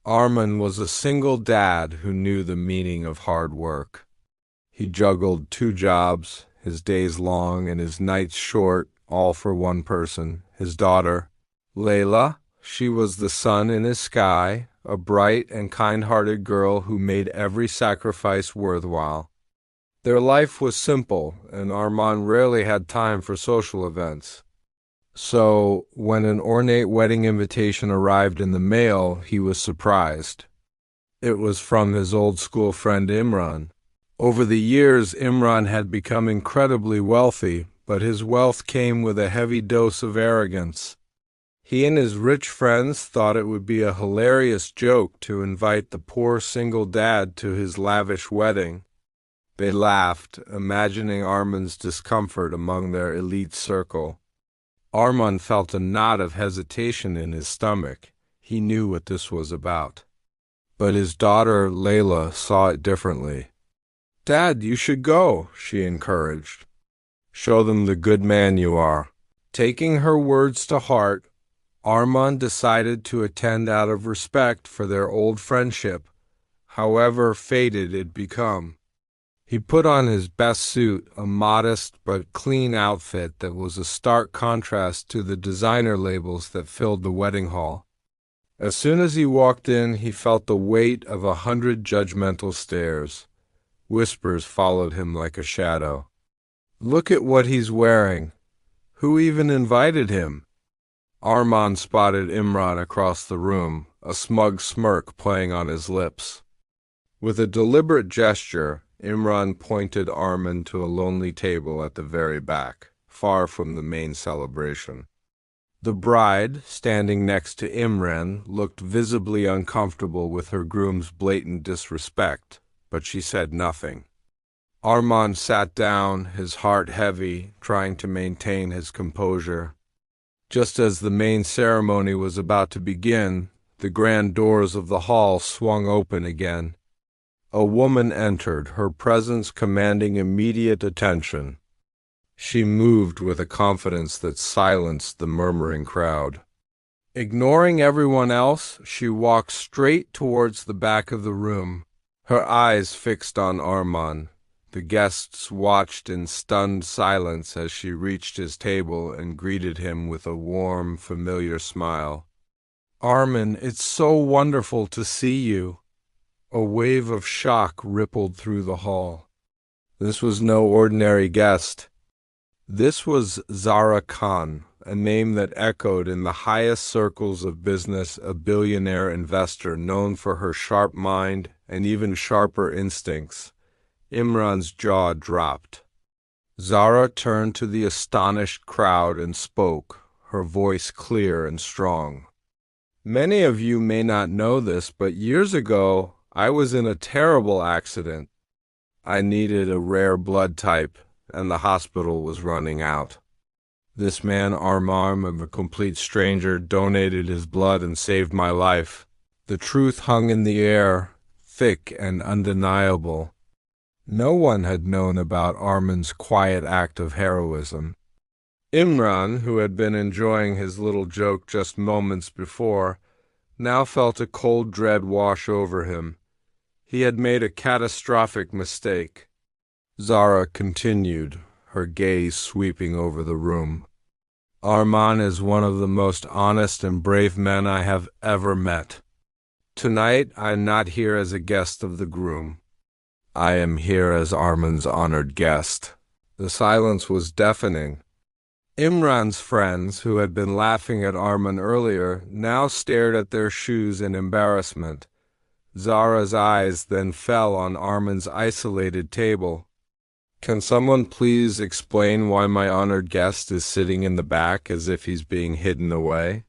Arman was a single dad who knew the meaning of hard work. He juggled two jobs, his days long and his nights short, all for one person, his daughter, Layla. She was the sun in his sky, a bright and kind-hearted girl who made every sacrifice worthwhile. Their life was simple, and Arman rarely had time for social events. So, when an ornate wedding invitation arrived in the mail, he was surprised. It was from his old school friend Imran. Over the years, Imran had become incredibly wealthy, but his wealth came with a heavy dose of arrogance. He and his rich friends thought it would be a hilarious joke to invite the poor single dad to his lavish wedding. They laughed, imagining Arman's discomfort among their elite circle. Arman felt a knot of hesitation in his stomach. He knew what this was about. But his daughter, Layla, saw it differently. "Dad, you should go," she encouraged. "Show them the good man you are." Taking her words to heart, Arman decided to attend out of respect for their old friendship, however faded it become. He put on his best suit, a modest but clean outfit that was a stark contrast to the designer labels that filled the wedding hall. As soon as he walked in, he felt the weight of 100 judgmental stares. Whispers followed him like a shadow. "Look at what he's wearing. Who even invited him?" Arman spotted Imran across the room, a smug smirk playing on his lips. With a deliberate gesture, Imran pointed Arman to a lonely table at the very back, far from the main celebration. The bride, standing next to Imran, looked visibly uncomfortable with her groom's blatant disrespect, but she said nothing. Arman sat down, his heart heavy, trying to maintain his composure. Just as the main ceremony was about to begin, the grand doors of the hall swung open again. A woman entered, her presence commanding immediate attention. She moved with a confidence that silenced the murmuring crowd. Ignoring everyone else, she walked straight towards the back of the room, her eyes fixed on Arman. The guests watched in stunned silence as she reached his table and greeted him with a warm, familiar smile. "Arman, it's so wonderful to see you." A wave of shock rippled through the hall. This was no ordinary guest. This was Zara Khan, a name that echoed in the highest circles of business, a billionaire investor known for her sharp mind and even sharper instincts. Imran's jaw dropped. Zara turned to the astonished crowd and spoke, her voice clear and strong. "Many of you may not know this, but years ago, I was in a terrible accident. I needed a rare blood type, and the hospital was running out. This man, Arman, a complete stranger, donated his blood and saved my life." The truth hung in the air, thick and undeniable. No one had known about Arman's quiet act of heroism. Imran, who had been enjoying his little joke just moments before, now felt a cold dread wash over him. He had made a catastrophic mistake. Zara continued, her gaze sweeping over the room. "Arman is one of the most honest and brave men I have ever met. Tonight I am not here as a guest of the groom. I am here as Arman's honored guest." The silence was deafening. Imran's friends, who had been laughing at Arman earlier, now stared at their shoes in embarrassment. Zara's eyes then fell on Arman's isolated table. "Can someone please explain why my honored guest is sitting in the back as if he's being hidden away?"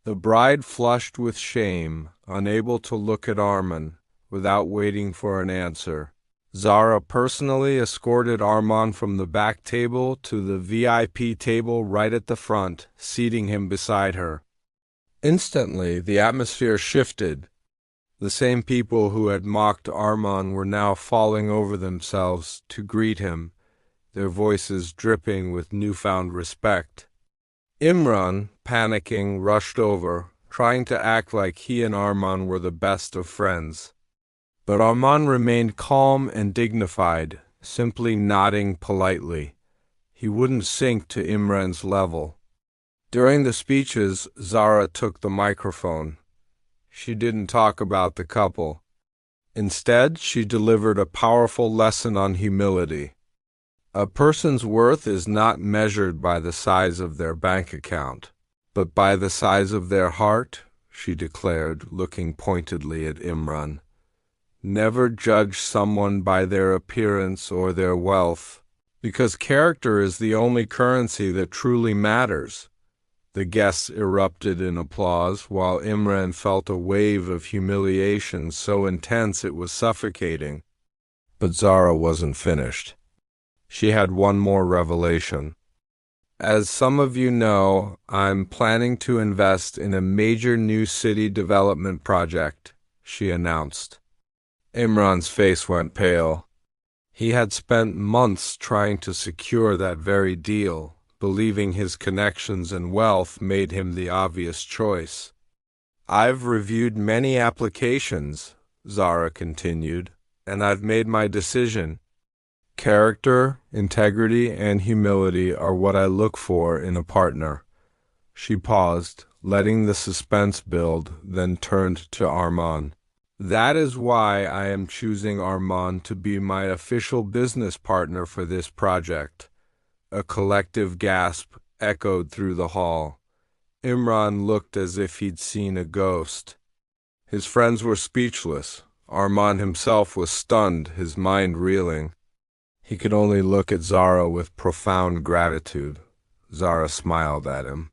The bride flushed with shame, unable to look at Arman. Without waiting for an answer, Zara personally escorted Arman from the back table to the VIP table right at the front, seating him beside her. Instantly, the atmosphere shifted. The same people who had mocked Arman were now falling over themselves to greet him, their voices dripping with newfound respect. Imran, panicking, rushed over, trying to act like he and Armand were the best of friends. But Armand remained calm and dignified, simply nodding politely. He wouldn't sink to Imran's level. During the speeches, Zara took the microphone. She didn't talk about the couple. Instead, she delivered a powerful lesson on humility. A person's worth is not measured by the size of their bank account, but by the size of their heart, she declared, looking pointedly at Imran. Never judge someone by their appearance or their wealth, because character is the only currency that truly matters. The guests erupted in applause, while Imran felt a wave of humiliation so intense it was suffocating. But Zara wasn't finished. She had one more revelation. As some of you know, I'm planning to invest in a major new city development project, she announced. Imran's face went pale. He had spent months trying to secure that very deal, believing his connections and wealth made him the obvious choice. I've reviewed many applications, Zara continued, and I've made my decision. Character, integrity, and humility are what I look for in a partner. She paused, letting the suspense build, then turned to Armand. That is why I am choosing Armand to be my official business partner for this project. A collective gasp echoed through the hall. Imran looked as if he'd seen a ghost. His friends were speechless. Armand himself was stunned, his mind reeling. He could only look at Zara with profound gratitude. Zara smiled at him.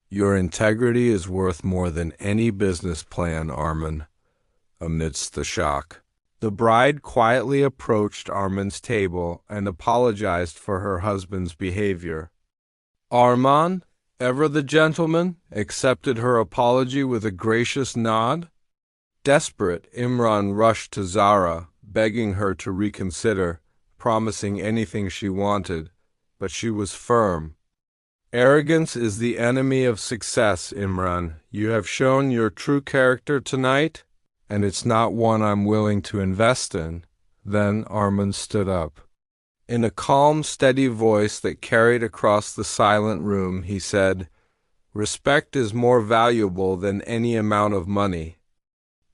Your integrity is worth more than any business plan, Armand. Amidst the shock, the bride quietly approached Armand's table and apologized for her husband's behavior. Armand, ever the gentleman, accepted her apology with a gracious nod. Desperate, Imran rushed to Zara, begging her to reconsider, promising anything she wanted, but she was firm. Arrogance is the enemy of success, Imran. You have shown your true character tonight, and it's not one I'm willing to invest in. Then Armand stood up. In a calm, steady voice that carried across the silent room, he said, "Respect is more valuable than any amount of money.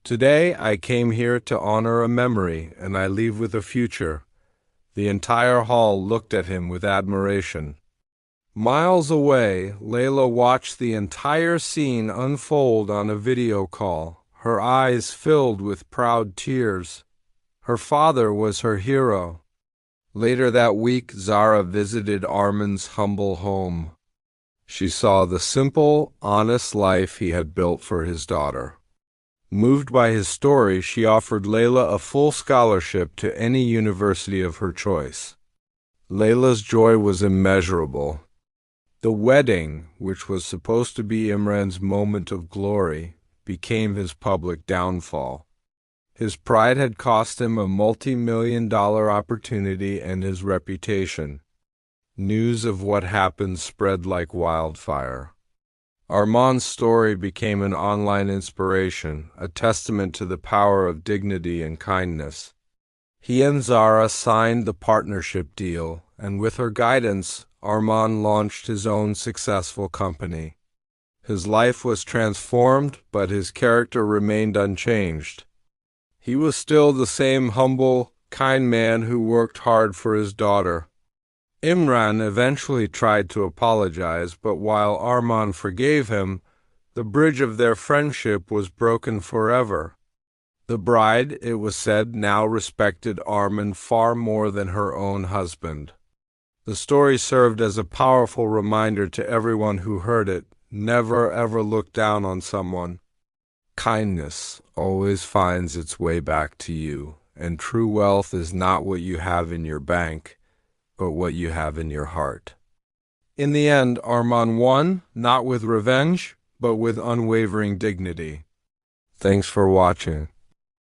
Today I came here to honor a memory, and I leave with a future." The entire hall looked at him with admiration. Miles away, Layla watched the entire scene unfold on a video call, her eyes filled with proud tears. Her father was her hero. Later that week, Zara visited Armand's humble home. She saw the simple, honest life he had built for his daughter. Moved by his story, she offered Layla a full scholarship to any university of her choice. Layla's joy was immeasurable. The wedding, which was supposed to be Imran's moment of glory, became his public downfall. His pride had cost him a multi-million-dollar opportunity and his reputation. News of what happened spread like wildfire. Armand's story became an online inspiration, a testament to the power of dignity and kindness. He and Zara signed the partnership deal, and with her guidance, Armand launched his own successful company. His life was transformed, but his character remained unchanged. He was still the same humble, kind man who worked hard for his daughter. Imran eventually tried to apologize, but while Armand forgave him, the bridge of their friendship was broken forever. The bride, it was said, now respected Armand far more than her own husband. The story served as a powerful reminder to everyone who heard it: never ever look down on someone. Kindness always finds its way back to you, and true wealth is not what you have in your bank, but what you have in your heart. In the end, Armand won, not with revenge, but with unwavering dignity. Thanks for watching.